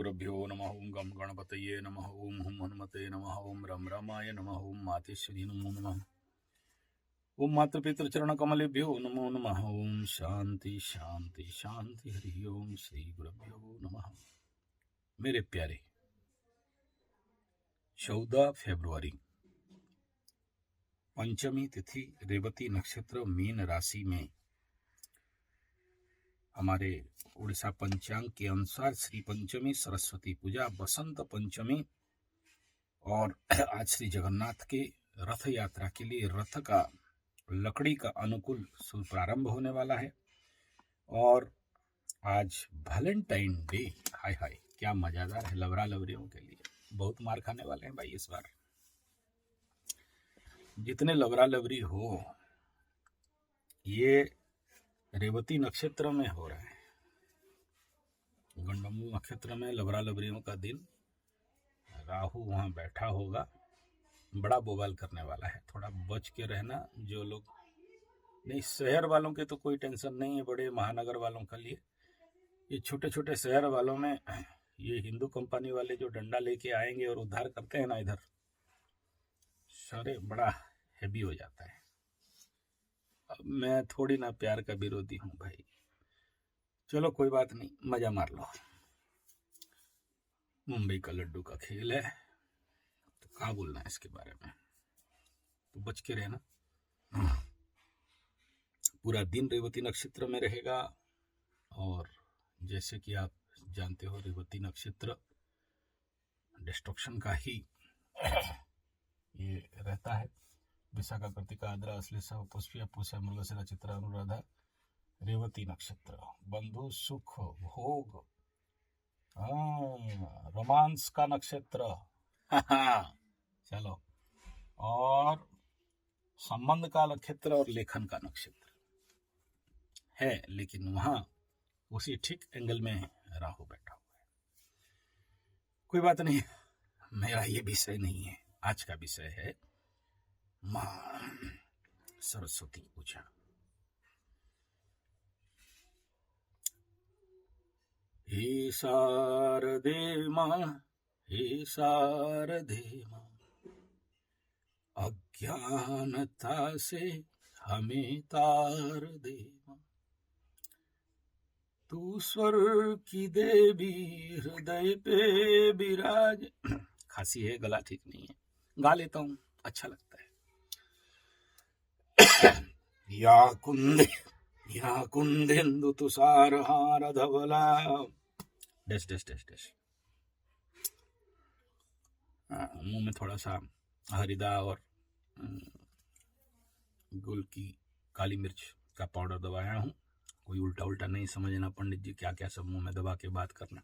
गुरुभ्यो नमः। ओं गं गणपतये नमः। ओं हुं हनुमते नमः। ओं रं रमाय नमः। ओं मातेश्वरी नमो नमः। ओं मातृपितृचरणकमलेभ्यो नमो नमः। ओं शांति शांति शांति। हरि ओं श्री गुरुभ्यो नमः। मेरे प्यारे, 14 फरवरी पंचमी तिथि, रेवती नक्षत्र, मीन राशि में हमारे उड़ीसा पंचांग के अनुसार श्री पंचमी, सरस्वती पूजा, बसंत पंचमी और आज श्री जगन्नाथ के रथ यात्रा के लिए रथ का लकड़ी का अनुकूल शुभ प्रारंभ होने वाला है। और आज वैलेंटाइन डे। हाय हाय, क्या मजादार है लवरा लवरियों के लिए। बहुत मार खाने वाले हैं भाई इस बार। जितने लवरा लवरी हो, ये रेवती नक्षत्र में हो रहा है। गंडमू नक्षत्र में लवरा लवरियों का दिन। राहु वहां बैठा होगा, बड़ा बोबाल करने वाला है। थोड़ा बच के रहना। जो लोग नहीं, शहर वालों के तो कोई टेंशन नहीं है, बड़े महानगर वालों के लिए। ये छोटे छोटे शहर वालों में ये हिंदू कंपनी वाले जो डंडा लेके आएंगे और उद्धार करते हैं ना, इधर सारे बड़ा हैवी हो जाता है। अब मैं थोड़ी ना प्यार का विरोधी हूं भाई। चलो कोई बात नहीं, मजा मार लो। मुंबई का लड्डू का खेल है, तो क्या बोलना है इसके बारे में। तो बच के रहना। पूरा दिन रेवती नक्षत्र में रहेगा। और जैसे कि आप जानते हो, रेवती नक्षत्र डिस्ट्रक्शन का ही ये रहता है। विशाखा, कृतिका, आद्रा, अश्लेषा, पुष्पिया, पूषा, मृगशिरा, चित्रा, अनुराधा, रेवती नक्षत्र। बंधु, सुख, भोग, रोमांस का नक्षत्र। चलो, और संबंध का नक्षत्र और लेखन का नक्षत्र है। लेकिन वहां उसी ठीक एंगल में राहु बैठा हुआ है। कोई बात नहीं, मेरा ये विषय नहीं है। आज का विषय है मां सरस्वती पूजा। हे शारदे मां, हे शारदे मां, अज्ञानता से हमें तार दे मां। तू स्वर्ग की देवी हृदय पे विराज। खांसी है, गला ठीक नहीं है, गा लेता हूं, अच्छा लगता है। या कुंदेन्दु तुषार हार धवला डैश डैश डैश डैश। मुंह में थोड़ा सा हरिदा और गुल की काली मिर्च का पाउडर दबाया हूं। कोई उल्टा उल्टा नहीं समझना पंडित जी, क्या क्या सब मुंह में दबा के बात करना।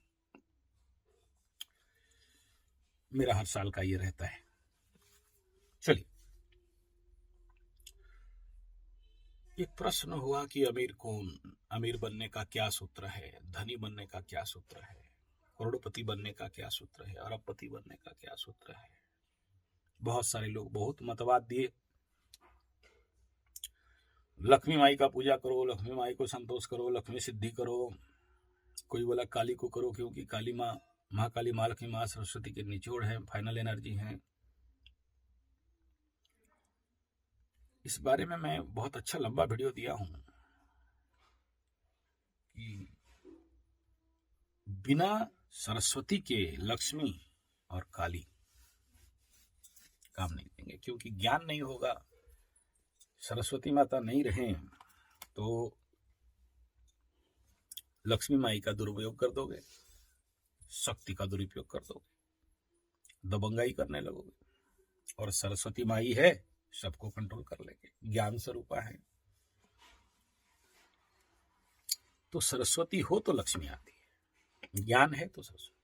मेरा हर साल का ये रहता है। चलिए, एक प्रश्न हुआ कि अमीर कौन, अमीर बनने का क्या सूत्र है, धनी बनने का क्या सूत्र है, करोड़पति बनने का क्या सूत्र है, अरबपति बनने का क्या सूत्र है। बहुत सारे लोग बहुत मतवाद दिए। लक्ष्मी माई का पूजा करो, लक्ष्मी माई को संतोष करो, लक्ष्मी सिद्धि करो। कोई बोला काली को करो, क्योंकि काली माँ, महाकाली, माँ लक्ष्मी, माँ सरस्वती के निचोड़ है, फाइनल एनर्जी है। इस बारे में मैं बहुत अच्छा लंबा वीडियो दिया हूं कि बिना सरस्वती के लक्ष्मी और काली काम नहीं देंगे, क्योंकि ज्ञान नहीं होगा। सरस्वती माता नहीं रहे तो लक्ष्मी माई का दुरुपयोग कर दोगे, शक्ति का दुरुपयोग कर दोगे, दबंगाई करने लगोगे। और सरस्वती माई है, सबको कंट्रोल कर लेंगे, ज्ञान स्वरूपा है। तो सरस्वती हो तो लक्ष्मी आती है, ज्ञान है तो सरस्वती।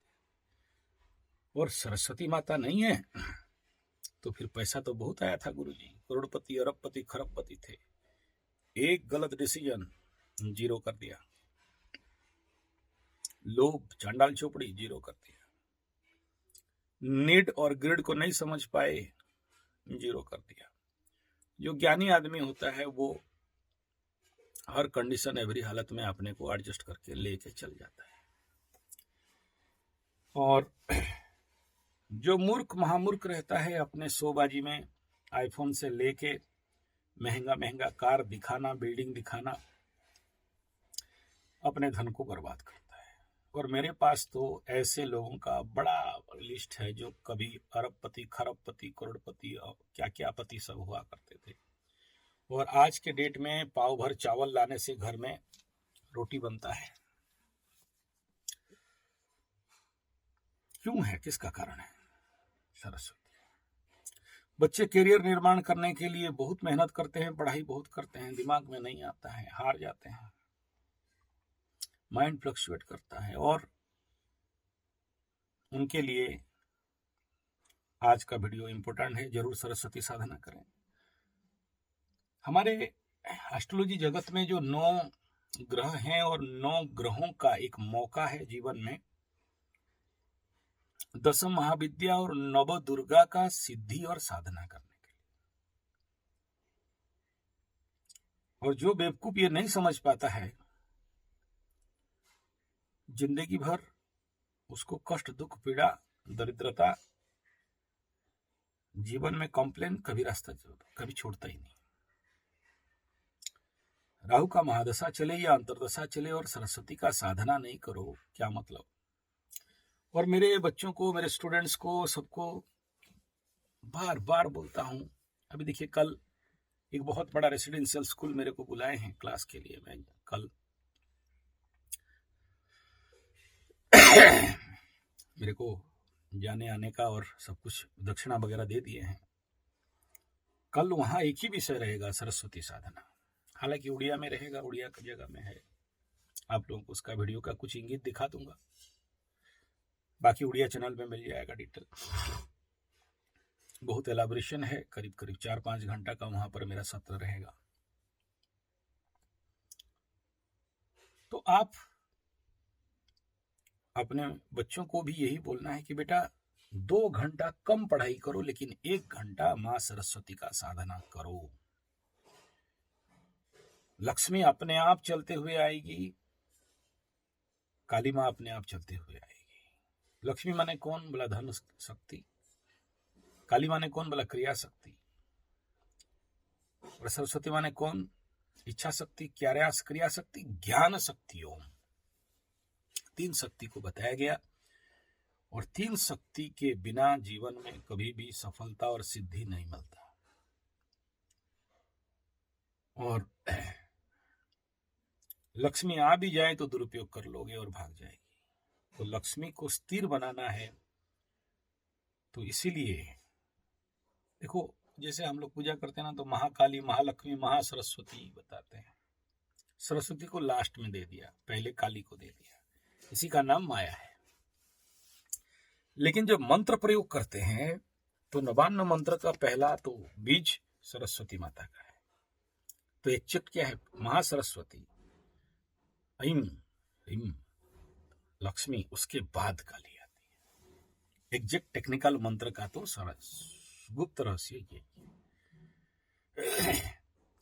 और सरस्वती माता नहीं है तो फिर पैसा तो बहुत आया था गुरुजी, करोड़पति, अरबपति, खरबपति थे। एक गलत डिसीजन, जीरो कर दिया। लोभ, चांडाल चोपड़ी, जीरो कर दिया। नीड और ग्रिड को नहीं समझ पाए, जीरो कर दिया। जो ज्ञानी आदमी होता है वो हर कंडीशन, एवरी हालत में अपने को एडजस्ट करके लेके चल जाता है। और जो मूर्ख महामूर्ख रहता है अपने शोबाजी में आईफोन से लेके महंगा महंगा कार दिखाना, बिल्डिंग दिखाना, अपने धन को बर्बाद करता है। और मेरे पास तो ऐसे लोगों का बड़ा लिस्ट है जो कभी अरबपति, खरबपति, करोड़पति और क्या क्या पति सब हुआ करते थे, और आज के डेट में पाव भर चावल लाने से घर में रोटी बनता है। क्यों है? किसका कारण है? सरस्वती। बच्चे करियर निर्माण करने के लिए बहुत मेहनत करते हैं, पढ़ाई बहुत करते हैं, दिमाग में नहीं आता है, हार जाते हैं, माइंड फ्लक्चुएट करता है, और उनके लिए आज का वीडियो इंपॉर्टेंट है। जरूर सरस्वती साधना करें। हमारे एस्ट्रोलॉजी जगत में जो 9 ग्रह हैं और 9 ग्रहों का एक मौका है जीवन में, दशम महाविद्या और नव दुर्गा का सिद्धि और साधना करने के लिए। और जो बेवकूफ ये नहीं समझ पाता है, जिंदगी भर उसको कष्ट, दुख, पीड़ा, दरिद्रता, जीवन में कंप्लेन, कभी रास्ता कभी छोड़ता ही नहीं। राहु का महादशा चले या अंतरदशा चले और सरस्वती का साधना नहीं करो, क्या मतलब? और मेरे बच्चों को, मेरे स्टूडेंट्स को, सबको बार बार बोलता हूं। अभी देखिए, कल एक बहुत बड़ा रेसिडेंशियल स्कूल मेरे को बुलाए हैं क्लास के लिए। मैं कल मेरे को जाने आने का और सब कुछ दक्षिणा वगैरह दे दिए हैं। कल वहां एक ही विषय रहेगा, सरस्वती साधना। हालांकि उड़िया में रहेगा, उड़िया की जगह में है। आप लोगों को उसका वीडियो का कुछ इंगित दिखा दूंगा, बाकी उड़िया चैनल में मिल जाएगा डिटेल। बहुत एलाबोरेशन है, करीब करीब 4-5 घंटा का वहां पर मेरा सत्र रहेगा। तो आप अपने बच्चों को भी यही बोलना है कि बेटा 2 घंटा कम पढ़ाई करो, लेकिन 1 घंटा मां सरस्वती का साधना करो। लक्ष्मी अपने आप चलते हुए आएगी, काली मां अपने आप चलते हुए आएगी। लक्ष्मी माने कौन? बोला धन शक्ति। काली माने कौन? बोला क्रिया शक्ति। और सरस्वती माने कौन? इच्छा शक्ति, क्रिया शक्ति, ज्ञान शक्ति। ओम 3 शक्ति को बताया गया, और 3 शक्ति के बिना जीवन में कभी भी सफलता और सिद्धि नहीं मिलता। और लक्ष्मी आ भी जाए तो दुरुपयोग कर लोगे और भाग जाएगी। तो लक्ष्मी को स्थिर बनाना है। तो इसीलिए देखो, जैसे हम लोग पूजा करते हैं ना, तो महाकाली, महालक्ष्मी, महासरस्वती बताते हैं। सरस्वती को लास्ट में दे दिया, पहले काली को दे दिया। इसी का नाम माया है। लेकिन जब मंत्र प्रयोग करते हैं तो 99 मंत्र का पहला तो बीज सरस्वती माता का है। तो एक चिट क्या है? महासरस्वती, ऐं ह्रीं लक्ष्मी, उसके बाद काली आती है। एग्जैक्ट टेक्निकल मंत्र का तो गुप्त रहस्य ये।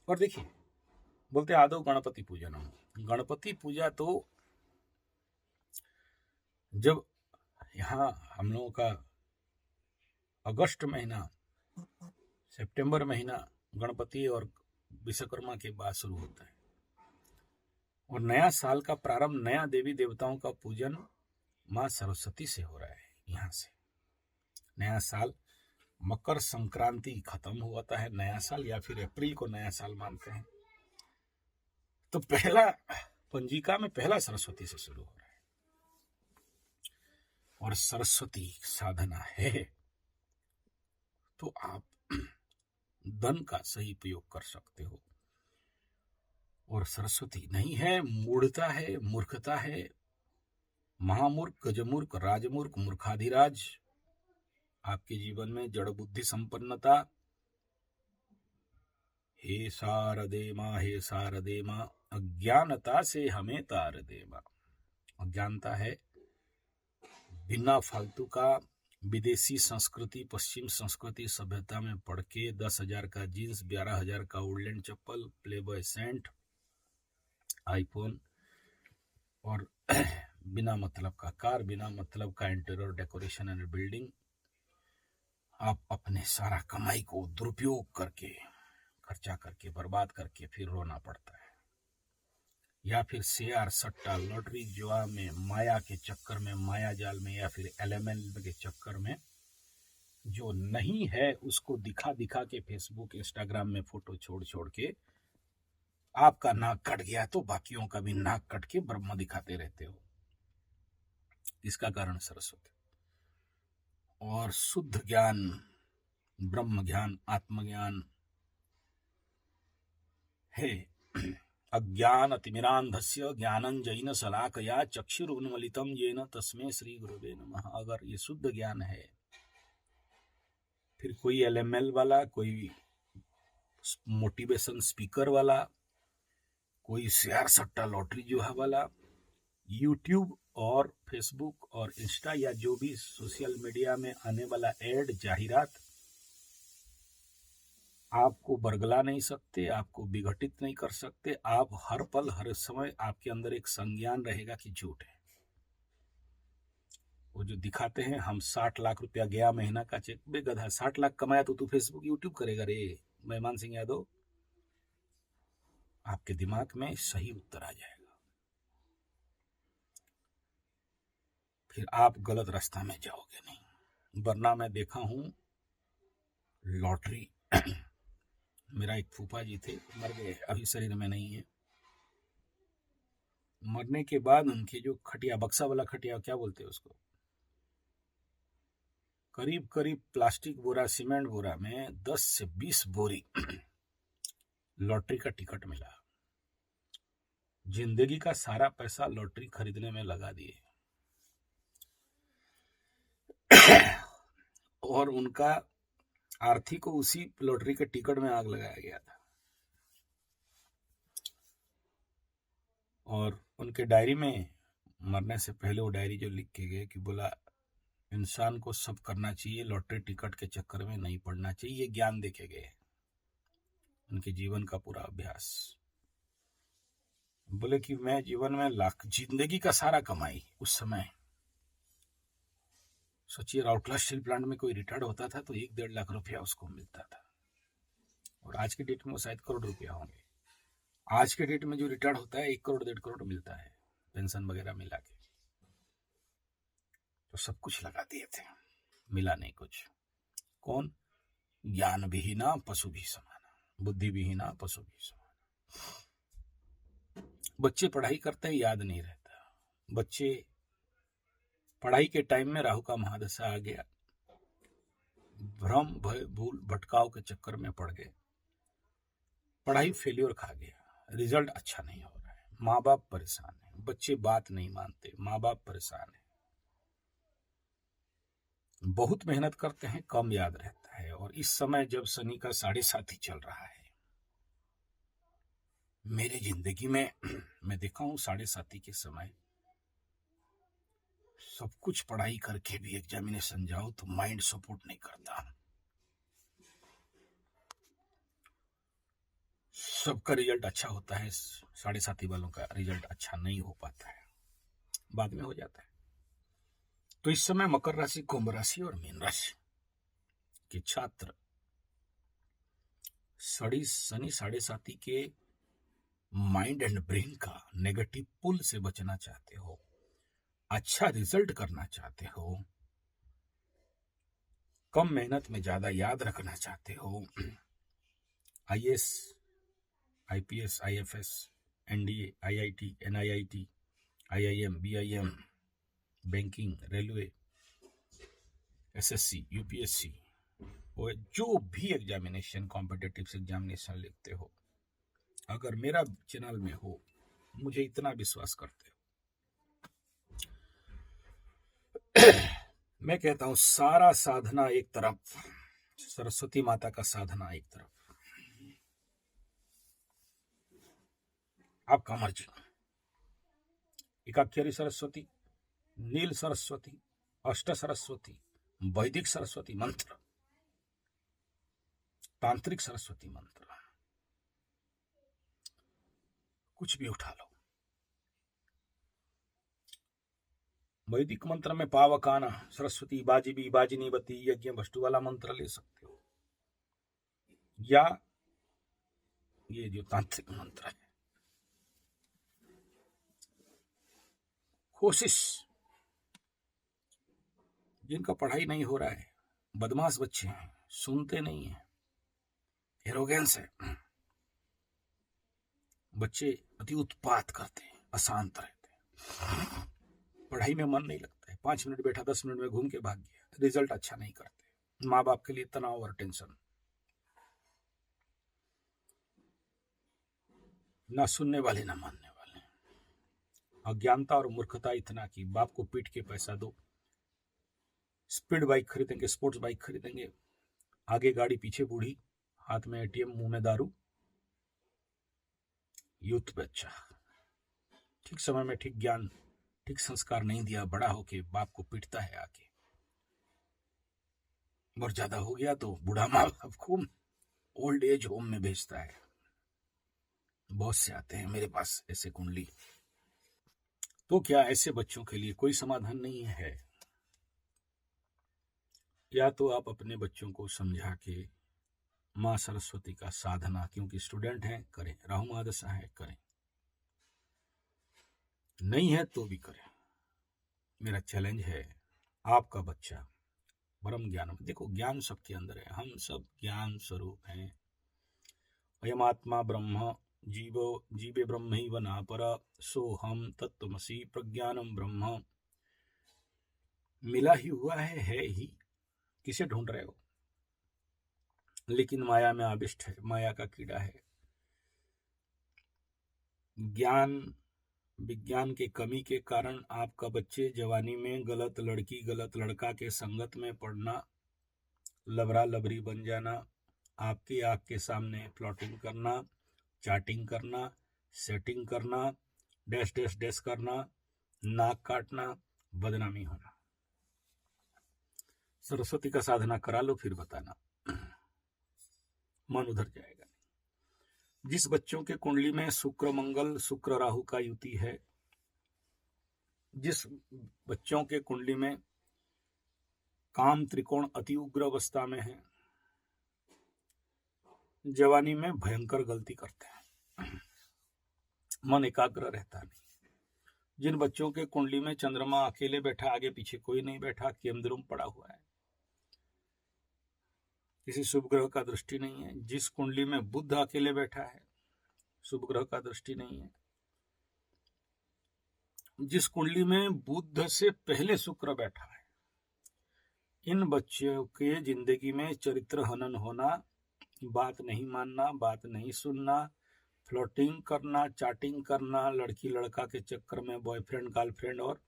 और देखिए, बोलते आदो गणपति पूजन। गणपति पूजा तो जब यहाँ हम लोगों का अगस्त महीना, सितंबर महीना गणपति और विश्वकर्मा के बाद शुरू होता है, और नया साल का प्रारंभ, नया देवी देवताओं का पूजन मां सरस्वती से हो रहा है। यहाँ से नया साल, मकर संक्रांति खत्म होता है नया साल, या फिर अप्रैल को नया साल मानते हैं। तो पहला पंजिका में पहला सरस्वती से शुरू हो रहा है। और सरस्वती साधना है तो आप धन का सही उपयोग कर सकते हो। और सरस्वती नहीं है, मूढ़ता है, मूर्खता है, महामूर्ख, गजमूर्ख, राजमूर्ख, मूर्खाधिराज, आपके जीवन में जड़ बुद्धि संपन्नता। हे शारदे मां, हे शारदे मां, अज्ञानता से हमें तार दे मां। अज्ञानता है बिना फालतू का विदेशी संस्कृति, पश्चिम संस्कृति, सभ्यता में पढ़ के 10,000 का जीन्स, 11,000 का वुडलैंड चप्पल, प्लेबॉय सेंट, आईफोन और बिना मतलब का कार, बिना मतलब का इंटीरियर डेकोरेशन एंड बिल्डिंग, आप अपने सारा कमाई को दुरुपयोग करके, खर्चा करके, बर्बाद करके फिर रोना पड़ता है। या फिर शेयर, सट्टा, लॉटरी, जुआ में, माया के चक्कर में, माया जाल में, या फिर एलएमएल के चक्कर में जो नहीं है उसको दिखा दिखा के फेसबुक, इंस्टाग्राम में फोटो छोड़ छोड़ के आपका नाक कट गया तो बाकियों का भी नाक कट के ब्रह्म दिखाते रहते हो। इसका कारण सरस्वती और शुद्ध ज्ञान, ब्रह्म ज्ञान, आत्मज्ञान है। अज्ञानतिमिरान्धस्य ज्ञानंजन शलाकया चक्षुरुन्मीलितं येन तस्मै श्री गुरुवे नमः। अगर ये शुद्ध ज्ञान है, फिर कोई एलएमएल वाला, कोई मोटिवेशन स्पीकर वाला, कोई शेयर सट्टा लॉटरी जुआ वाला, यूट्यूब और फेसबुक और इंस्टा या जो भी सोशल मीडिया में आने वाला एड, जाहिरात आपको बरगला नहीं सकते, आपको विघटित नहीं कर सकते। आप हर पल हर समय आपके अंदर एक संज्ञान रहेगा कि झूठ है। वो जो दिखाते हैं हम 60 लाख रुपया गया महीना का चेक, बेगधा 60 लाख कमाया तो तू फेसबुक यूट्यूब करेगा रे मेहमान सिंह यादव। आपके दिमाग में सही उत्तर आ जाएगा, फिर आप गलत रास्ता में जाओगे नहीं। वरना मैं देखा हूं लॉटरी मेरा एक फूफा जी थे, मर गए, अभी शरीर में नहीं है। मरने के बाद उनके जो खटिया, बक्सा वाला खटिया, क्या बोलते हैं उसको, करीब करीब प्लास्टिक बोरा, सीमेंट बोरा में 10 से 20 बोरी लॉटरी का टिकट मिला। जिंदगी का सारा पैसा लॉटरी खरीदने में लगा दिए और उनका आर्थिक को उसी लॉटरी के टिकट में आग लगाया गया था। और उनके डायरी में मरने से पहले वो डायरी जो लिख के गए कि बोला इंसान को सब करना चाहिए, लॉटरी टिकट के चक्कर में नहीं पड़ना चाहिए। ये ज्ञान देखे गए उनके जीवन का पूरा अभ्यास। बोले कि मैं जीवन में लाख, जिंदगी का सारा कमाई, उस समय सोचिए राउरकेला स्टील प्लांट में कोई रिटायर्ड होता था तो 1-1.5 लाख रुपया उसको मिलता था, और आज के डेट में वो शायद करोड़ रुपया होंगे। आज के डेट में जो रिटायर्ड होता है 1 करोड़ 1.5 करोड़ मिलता है, पेंशन वगैरह मिला के। तो सब कुछ लगा दिए थे, मिला नहीं कुछ। कौन? ज्ञान विहीना पशु भी समाना, बुद्धि विहीना पशु भी समाना। बच्चे पढ़ाई करते हैं, याद नहीं रहता। बच्चे पढ़ाई के टाइम में राहु का महादशा आ गया, भ्रम, भय, भूल, भटकाव के चक्कर में पड़ गए, पढ़ाई फेल्योर खा गया, रिजल्ट अच्छा नहीं हो रहा है, माँ बाप परेशान है, बच्चे बात नहीं मानते, माँ बाप परेशान है, बहुत मेहनत करते हैं, कम याद रहता है। और इस समय जब शनि का 7.5 चल रहा है, मेरी जिंदगी में मैं देखा हूं 7.5 के समय सब कुछ पढ़ाई करके भी एग्जामिनेशन जाओ तो माइंड सपोर्ट नहीं करता। सबका रिजल्ट अच्छा होता है, 7.5 वालों का रिजल्ट अच्छा नहीं हो पाता है, बाद में हो जाता है। तो इस समय मकर राशि, कुंभ राशि और मीन राशि के छात्र शनि 7.5 के माइंड एंड ब्रेन का नेगेटिव पुल से बचना चाहते हो, अच्छा रिजल्ट करना चाहते हो, कम मेहनत में ज्यादा याद रखना चाहते हो, IAS, IPS, IFS, NDA, IIT, NIIT, IIM, BIM, banking, railway, SSC, UPSC, और जो भी एग्जामिनेशन, कॉम्पिटिटिव एग्जामिनेशन लिखते हो, अगर मेरा चैनल में हो, मुझे इतना विश्वास करते हो, मैं कहता हूं सारा साधना एक तरफ, सरस्वती माता का साधना एक तरफ, आपका मर्जी। एकाक्षरी सरस्वती, नील सरस्वती, अष्ट सरस्वती, वैदिक सरस्वती मंत्र, तांत्रिक सरस्वती मंत्र, कुछ भी उठा लो, वैदिक मंत्र में पावकाना, सरस्वती, बाजिबी, बाजिनीवती, यज्ञ वस्तु वाला मंत्र ले सकते हो, या ये जो तांत्रिक मंत्र है। कोशिश, जिनका पढ़ाई नहीं हो रहा है, बदमाश बच्चे हैं, सुनते नहीं है, एरोगेंस है, बच्चे अति उत्पात करते हैं, अशांत रहते हैं, पढ़ाई में मन नहीं लगता है, 5 मिनट बैठा 10 मिनट में घूम के भाग गया, रिजल्ट अच्छा नहीं करते, माँ बाप के लिए तनाव और टेंशन, ना सुनने वाले ना मानने वाले, अज्ञानता और मूर्खता इतना कि बाप को पीट के पैसा दो, स्पीड बाइक खरीदेंगे, स्पोर्ट्स बाइक खरीदेंगे, आगे गाड़ी पीछे बूढ़ी, हाथ में एटीएम, मुंह में दारू, यूथ बच्चा, ठीक समय में ठीक ज्ञान, ठीक संस्कार नहीं दिया, बड़ा होके बाप को पीटता है आके, और ज्यादा हो गया तो बूढ़ा माँ बाप को ओल्ड एज होम में भेजता है। बहुत से आते हैं मेरे पास ऐसे कुंडली। तो क्या ऐसे बच्चों के लिए कोई समाधान नहीं है? या तो आप अपने बच्चों को समझा के माँ सरस्वती का साधना, क्योंकि स्टूडेंट हैं, करें, राहु महादशा है, करें, नहीं है तो भी करें। मेरा चैलेंज है, आपका बच्चा परम ज्ञान में, देखो ज्ञान सबके अंदर है, हम सब ज्ञान स्वरूप हैं। अयम आत्मा ब्रह्म जीवो जीवे ब्रह्मैव नापर सोहम तत्त्वमसि प्रज्ञानम ब्रह्म। मिला ही हुआ है ही, किसे ढूंढ रहे हो? लेकिन माया में आविष्ट है, माया का कीड़ा है। ज्ञान विज्ञान की कमी के कारण आपका बच्चे जवानी में गलत लड़की गलत लड़का के संगत में पड़ना, लबरा लबरी बन जाना, आपकी आंख के सामने प्लॉटिंग करना, चैटिंग करना, सेटिंग करना, डैश डैश डैश करना, नाक काटना, बदनामी होना। सरस्वती का साधना करा लो, फिर बताना, मन उधर जाएगा। जिस बच्चों के कुंडली में शुक्र मंगल शुक्र राहु का युति है, जिस बच्चों के कुंडली में काम त्रिकोण अति उग्र अवस्था में है, जवानी में भयंकर गलती करते हैं, मन एकाग्र रहता नहीं। जिन बच्चों के कुंडली में चंद्रमा अकेले बैठा, आगे पीछे कोई नहीं बैठा, केंद्रुम पड़ा हुआ है, किसी शुभ ग्रह का दृष्टि नहीं है, जिस कुंडली में बुध अकेले बैठा है, शुभ ग्रह का दृष्टि नहीं है, जिस कुंडली में बुध से पहले शुक्र बैठा है, इन बच्चों के जिंदगी में चरित्र हनन होना, बात नहीं मानना, बात नहीं सुनना, फ्लर्टिंग करना, चैटिंग करना, लड़की लड़का के चक्कर में बॉयफ्रेंड गर्लफ्रेंड और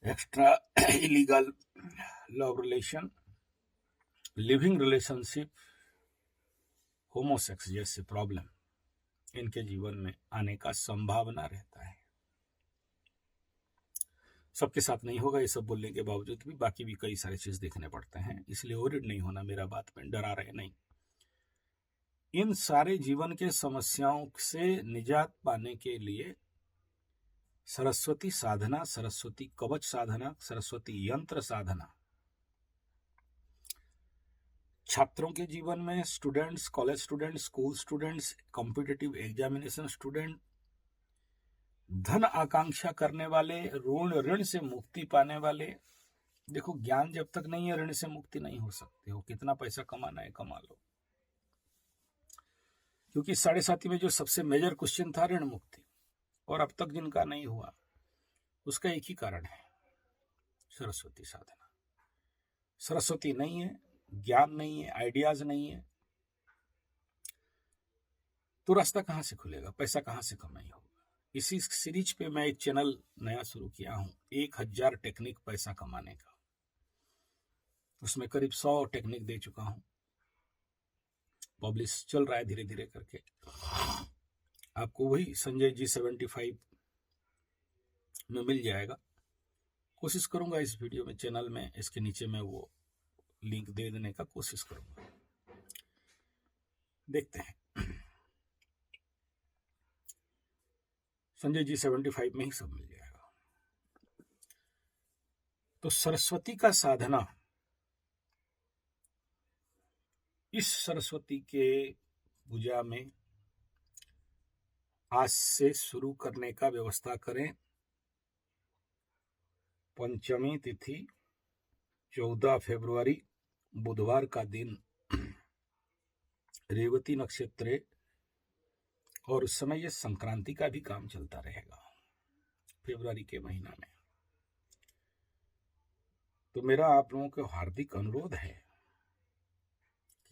extra illegal love relation, living relationship, homosex जैसे प्रॉब्लम इनके जीवन में आने का संभावना रहता है। सबके साथ नहीं होगा, ये सब बोलने के बावजूद भी बाकी भी कई सारे चीज देखने पड़ते हैं, इसलिए ओरिड नहीं होना, मेरा बात में डरा रहे नहीं। इन सारे जीवन के समस्याओं से निजात पाने के लिए सरस्वती साधना, सरस्वती कवच साधना, सरस्वती यंत्र साधना छात्रों के जीवन में, students, college students, school students, competitive examination student, धन आकांक्षा करने वाले, ऋण से मुक्ति पाने वाले। देखो ज्ञान जब तक नहीं है, ऋण से मुक्ति नहीं हो सकती हो, कितना पैसा कमाना है कमा लो, क्योंकि 7.5 में जो सबसे मेजर क्वेश्चन था ऋण मुक्ति, और अब तक जिनका नहीं हुआ उसका एक ही कारण है, सरस्वती साधना। सरस्वती नहीं है, ज्ञान नहीं है, आइडियाज नहीं है, तो रास्ता कहां से खुलेगा, पैसा कहां से कमाई होगा। इसी सीरीज पे मैं एक चैनल नया शुरू किया हूं, 1000 टेक्निक पैसा कमाने का, उसमें करीब 100 टेक्निक दे चुका हूं, पब्लिश चल रहा है धीरे धीरे करके। आपको वही संजय जी 75 में मिल जाएगा। कोशिश करूंगा इस वीडियो में, चैनल में, इसके नीचे में वो लिंक दे देने का कोशिश करूंगा, देखते हैं। संजय जी 75 में ही सब मिल जाएगा। तो सरस्वती का साधना, इस सरस्वती के पूजा में आज से शुरू करने का व्यवस्था करें। पंचमी तिथि 14 फरवरी बुधवार का दिन, रेवती नक्षत्र है और उस समय ये संक्रांति का भी काम चलता रहेगा फरवरी के महीना में। तो मेरा आप लोगों को हार्दिक अनुरोध है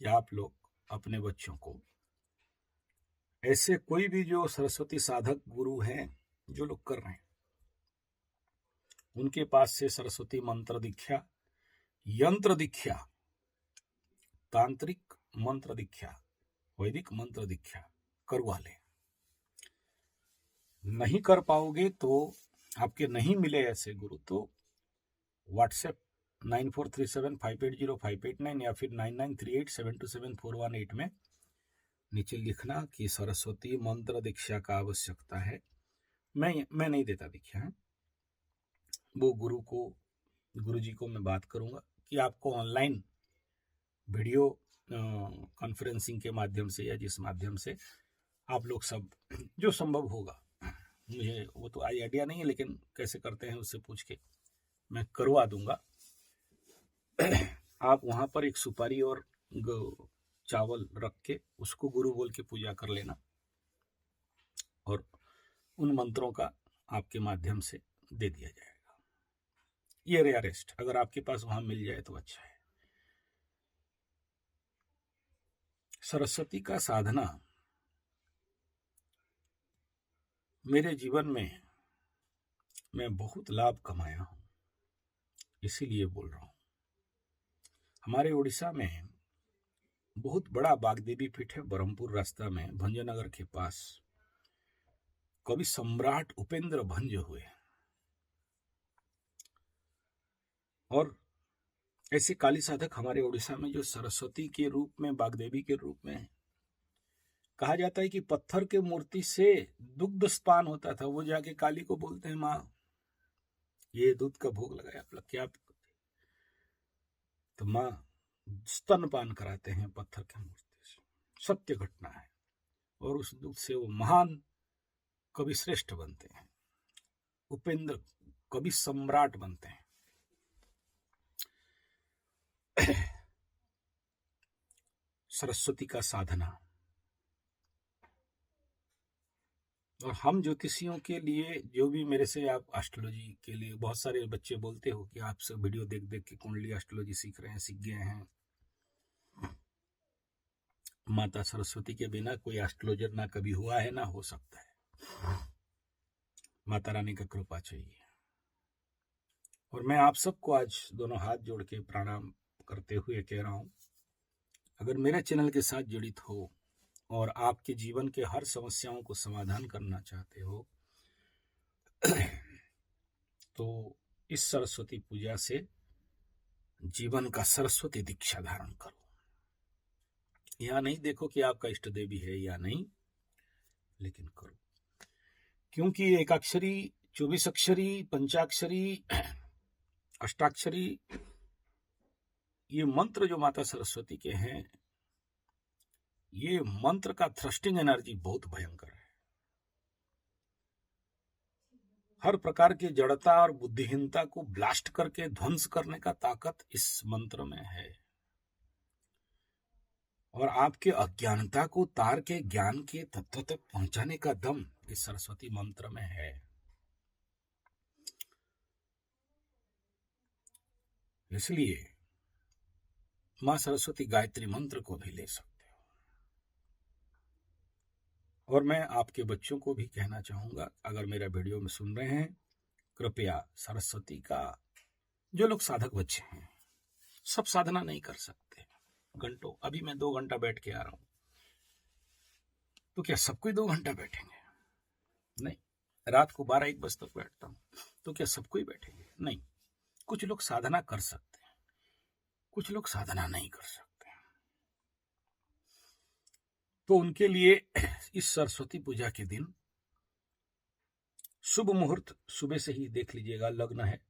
कि आप लोग अपने बच्चों को, ऐसे कोई भी जो सरस्वती साधक गुरु हैं जो लोग कर रहे हैं, उनके पास से सरस्वती मंत्र दीक्षा, यंत्र दीक्षा, तांत्रिक मंत्र दीक्षा, वैदिक मंत्र दीक्षा करवा लें। नहीं कर पाओगे तो, आपके नहीं मिले ऐसे गुरु, तो व्हाट्सएप 9437580589 या फिर 9938727418 में नीचे लिखना कि सरस्वती मंत्र दीक्षा का आवश्यकता है। मैं नहीं देता दीक्षा है, वो गुरु जी को मैं बात करूंगा कि आपको ऑनलाइन वीडियो कॉन्फ्रेंसिंग के माध्यम से या जिस माध्यम से आप लोग सब जो संभव होगा, मुझे वो तो आइडिया नहीं है, लेकिन कैसे करते हैं उससे पूछ के मैं करवा दूंगा। आप वहां पर एक सुपारी और चावल रख के उसको गुरु बोल के पूजा कर लेना और उन मंत्रों का आपके माध्यम से दे दिया जाएगा। ये रेयरेस्ट अगर आपके पास वहां मिल जाए तो अच्छा है। सरस्वती का साधना मेरे जीवन में मैं बहुत लाभ कमाया हूं, इसीलिए बोल रहा हूं। हमारे उड़ीसा में बहुत बड़ा बागदेवी पीठ है, ब्रह्मपुर रास्ता में, भंजनगर के पास। कवि सम्राट उपेंद्र भंज हुए और ऐसे काली साधक हमारे उड़ीसा में जो सरस्वती के रूप में, बागदेवी के रूप में, कहा जाता है कि पत्थर के मूर्ति से दुग्ध स्पान होता था। वो जाके काली को बोलते हैं, माँ ये दूध का भोग लगाया आप लोग क्या? तो माँ स्तनपान कराते हैं पत्थर की मूर्ति से। सत्य घटना है। और उस दूध से वो महान कवि श्रेष्ठ बनते हैं, उपेंद्र कवि सम्राट बनते हैं। सरस्वती का साधना, और हम ज्योतिषियों के लिए, जो भी मेरे से आप एस्ट्रोलॉजी के लिए, बहुत सारे बच्चे बोलते हो कि आप सब वीडियो देख देख के कुंडली एस्ट्रोलॉजी सीख रहे हैं, सीख गए हैं। माता सरस्वती के बिना कोई एस्ट्रोलॉजर ना कभी हुआ है ना हो सकता है। माता रानी का कृपा चाहिए। और मैं आप सबको आज दोनों हाथ जोड़ के प्रणाम करते हुए कह रहा हूं, अगर मेरे चैनल के साथ जड़ित हो और आपके जीवन के हर समस्याओं को समाधान करना चाहते हो तो इस सरस्वती पूजा से जीवन का सरस्वती दीक्षा धारण करो। यह नहीं देखो कि आपका इष्ट देवी है या नहीं, लेकिन करो, क्योंकि एकाक्षरी, 24 अक्षरी, पंचाक्षरी, अष्टाक्षरी, ये मंत्र जो माता सरस्वती के हैं, ये मंत्र का थ्रस्टिंग एनर्जी बहुत भयंकर है। हर प्रकार की जड़ता और बुद्धिहीनता को ब्लास्ट करके ध्वंस करने का ताकत इस मंत्र में है। और आपके अज्ञानता को तार के ज्ञान के तत्व तक पहुंचाने का दम इस सरस्वती मंत्र में है। इसलिए मां सरस्वती गायत्री मंत्र को भी ले सकते हो। और मैं आपके बच्चों को भी कहना चाहूंगा, अगर मेरा वीडियो में सुन रहे हैं, कृपया सरस्वती का, जो लोग साधक बच्चे हैं, सब साधना नहीं कर सकते घंटों। अभी मैं 2 घंटा बैठ के आ रहा हूं, तो क्या सब कोई 2 घंटा बैठेंगे? नहीं। रात को 12-1 बजे तक बैठता हूं, तो क्या सब कोई बैठेंगे? नहीं। कुछ लोग साधना कर सकते हैं, कुछ लोग साधना नहीं कर सकते। तो उनके लिए इस सरस्वती पूजा के दिन शुभ मुहूर्त सुबह से ही देख लीजिएगा। लग्न है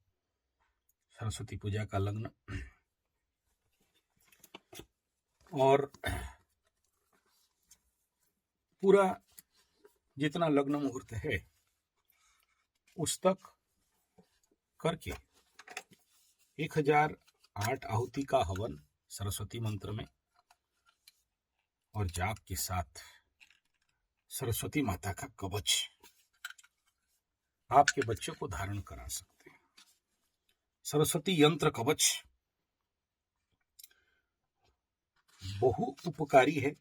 सरस्वती पूजा का लग्न, और पूरा जितना लग्न मुहूर्त है उस तक करके 1008 आहुति का हवन सरस्वती मंत्र में और जाप के साथ सरस्वती माता का कवच आपके बच्चों को धारण करा सकते हैं। सरस्वती यंत्र कवच बहु उपकारी है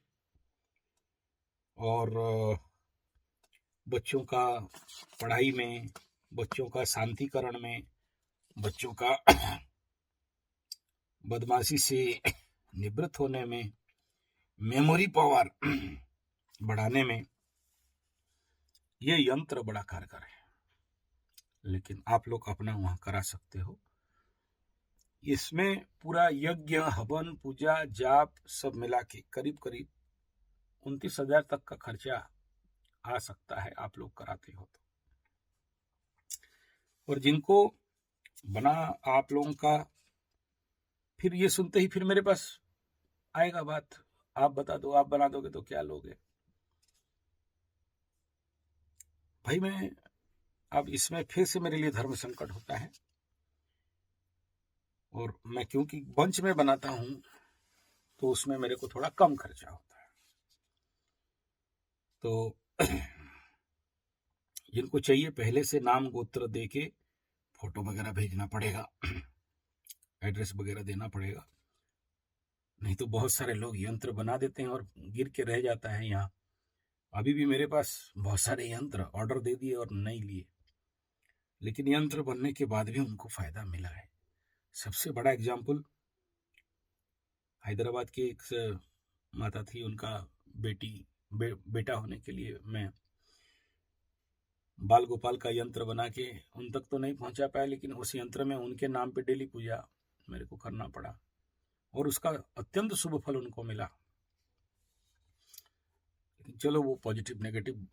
और बच्चों का पढ़ाई में, बच्चों का शांतिकरण में, बच्चों का बदमाशी से निवृत्त होने में, मेमोरी पावर बढ़ाने में ये यंत्र बड़ा कारगर है। लेकिन आप लोग अपना वहां करा सकते हो। इसमें पूरा यज्ञ, हवन, पूजा, जाप सब मिला के करीब करीब 29,000 तक का खर्चा आ सकता है, आप लोग कराते हो तो। और जिनको बना आप लोगों का, फिर ये सुनते ही फिर मेरे पास आएगा बात, आप बता दो, आप बना दोगे तो क्या लोगे। भाई मैं अब इसमें फिर से मेरे लिए धर्म संकट होता है, और मैं क्योंकि बंच में बनाता हूं तो उसमें मेरे को थोड़ा कम खर्चा होता है। तो जिनको चाहिए पहले से नाम गोत्र दे के फोटो वगैरह भेजना पड़ेगा, एड्रेस वगैरह देना पड़ेगा, नहीं तो बहुत सारे लोग यंत्र बना देते हैं और गिर के रह जाता है। यहाँ अभी भी मेरे पास बहुत सारे यंत्र ऑर्डर दे दिए और नहीं लिए, लेकिन यंत्र बनने के बाद भी उनको फायदा मिला है। सबसे बड़ा एग्जाम्पल हैदराबाद की एक माता थी, उनका बेटा होने के लिए मैं बाल गोपाल का यंत्र बना के उन तक तो नहीं पहुंचा पाया, लेकिन उस यंत्र में उनके नाम पे डेली पूजा मेरे को करना पड़ा और उसका अत्यंत शुभ फल उनको मिला। लेकिन चलो वो पॉजिटिव नेगेटिव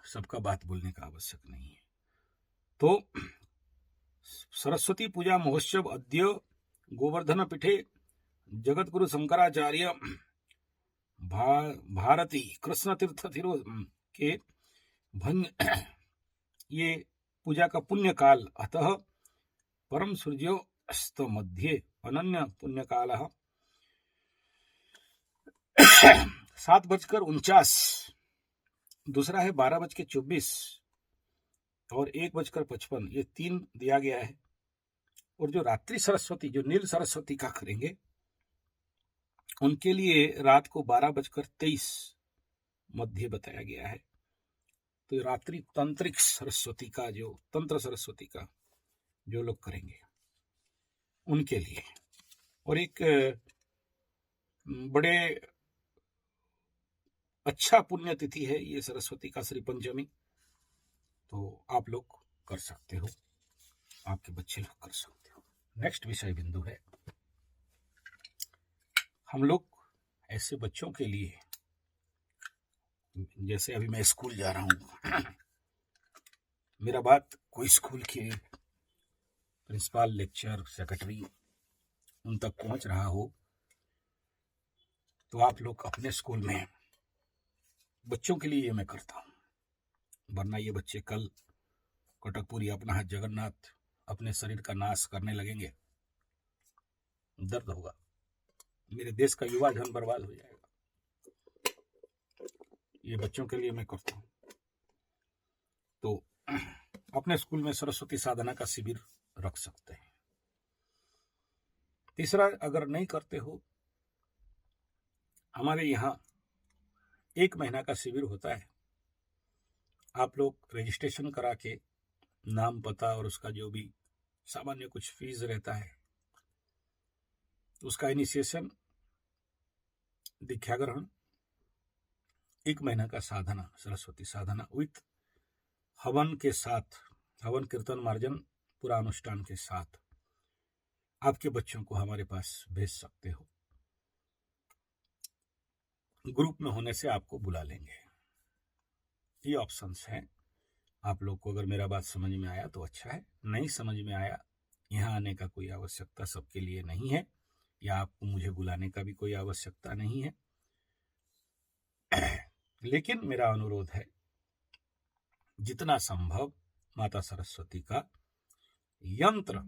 सबका बात बोलने का आवश्यक नहीं है। तो सरस्वती पूजा महोत्सव अद्य गोवर्धन पीठे जगतगुरु शंकराचार्य भारती कृष्ण तीर्थ थिरो के भंग ये पूजा का पुण्य काल, अतः परम सूर्योस्त मध्य अनन्य पुण्य काल 7:49, दूसरा है 12:24 और 1:55, ये 3 दिया गया है। और जो रात्रि सरस्वती, जो नील सरस्वती का करेंगे उनके लिए रात को 12:23 मध्य बताया गया है। तो रात्रि तंत्रिक सरस्वती का, जो तंत्र सरस्वती का जो लोग करेंगे उनके लिए। और एक बड़े अच्छा पुण्य तिथि है ये सरस्वती का, श्री पंचमी, तो आप लोग कर सकते हो, आपके बच्चे लोग कर सकते हो। नेक्स्ट विषय बिंदु है, हम लोग ऐसे बच्चों के लिए, जैसे अभी मैं स्कूल जा रहा हूं, मेरा बात कोई स्कूल के प्रिंसिपल, लेक्चर, सेक्रेटरी उन तक पहुंच रहा हो, तो आप लोग अपने स्कूल में बच्चों के लिए ये मैं करता हूं, वरना ये बच्चे कल कटकपुरी अपना जगन्नाथ अपने शरीर का नाश करने लगेंगे, दर्द होगा, मेरे देश का युवा धन बर्बाद हो जाएगा। ये बच्चों के लिए मैं करता हूं। तो अपने स्कूल में सरस्वती साधना का शिविर रख सकते हैं। तीसरा, अगर नहीं करते हो, हमारे यहाँ 1 महीना का शिविर होता है। आप लोग रजिस्ट्रेशन करा के नाम, पता और उसका जो भी सामान्य कुछ फीस रहता है, उसका इनिशिएशन, दीक्षा ग्रहण, 1 महीना का साधना, सरस्वती साधना विथ हवन के साथ, हवन कीर्तन मार्जन पूरा अनुष्ठान के साथ आपके बच्चों को हमारे पास भेज सकते हो। ग्रुप में होने से आपको बुला लेंगे। ये ऑप्शंस हैं। आप लोग को अगर मेरा बात समझ में आया तो अच्छा है, नहीं समझ में आया यहाँ आने का कोई आवश्यकता सबके लिए नहीं है, या आपको मुझे बुलाने का भी कोई आवश्यकता नहीं है। लेकिन मेरा अनुरोध है, जितना संभव माता सरस्वती का यंत्र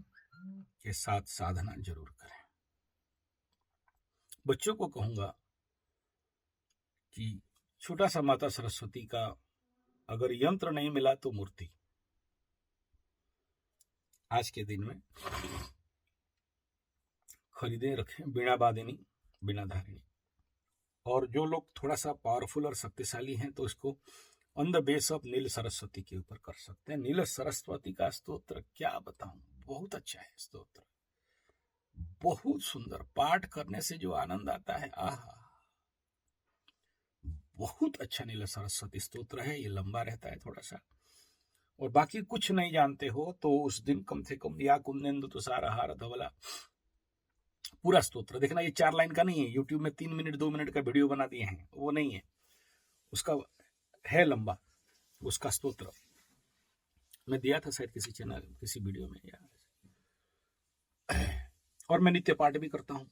के साथ साधना जरूर करें। बच्चों को कहूंगा कि छोटा सा माता सरस्वती का अगर यंत्र नहीं मिला तो मूर्ति आज के दिन में खरीदे रखें, बीणा वादिनी, बीणा धारिणी। और जो लोग थोड़ा सा पावरफुल और शक्तिशाली हैं तो इसको ऑन द बेस ऑफ नील सरस्वती के ऊपर कर सकते हैं। नील सरस्वती का स्तोत्र क्या बताऊं, बहुत अच्छा है स्तोत्र, बहुत सुंदर। पाठ करने से जो आनंद आता है, आहा, बहुत अच्छा नील सरस्वती स्तोत्र है। ये लंबा रहता है थोड़ा सा, और बाकी कुछ नहीं जानते हो तो उस दिन कम से कम या कुंदेंदु तुषार हार धवला पूरा स्तोत्र देखना। ये 4 लाइन का नहीं है, यूट्यूब में 3 मिनट 2 मिनट का वीडियो बना दिए हैं, वो नहीं है, उसका है लंबा उसका स्तोत्र। मैं दिया था शायद किसी चैनल, किसी वीडियो में यार। और मैं नित्य पाठ भी करता हूं,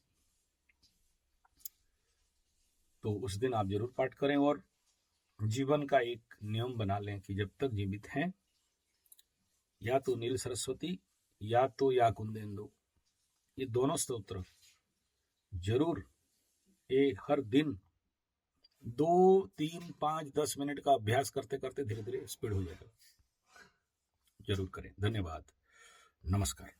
तो उस दिन आप जरूर पाठ करें। और जीवन का एक नियम बना लें कि जब तक जीवित हैं, या तो नील सरस्वती या तो या कुंदेंदु, ये दोनों स्तोत्र जरूर हर दिन 2, 3, 5, 10 मिनट का अभ्यास करते करते धीरे धीरे स्पीड हो जाएगा। जरूर करें। धन्यवाद, नमस्कार।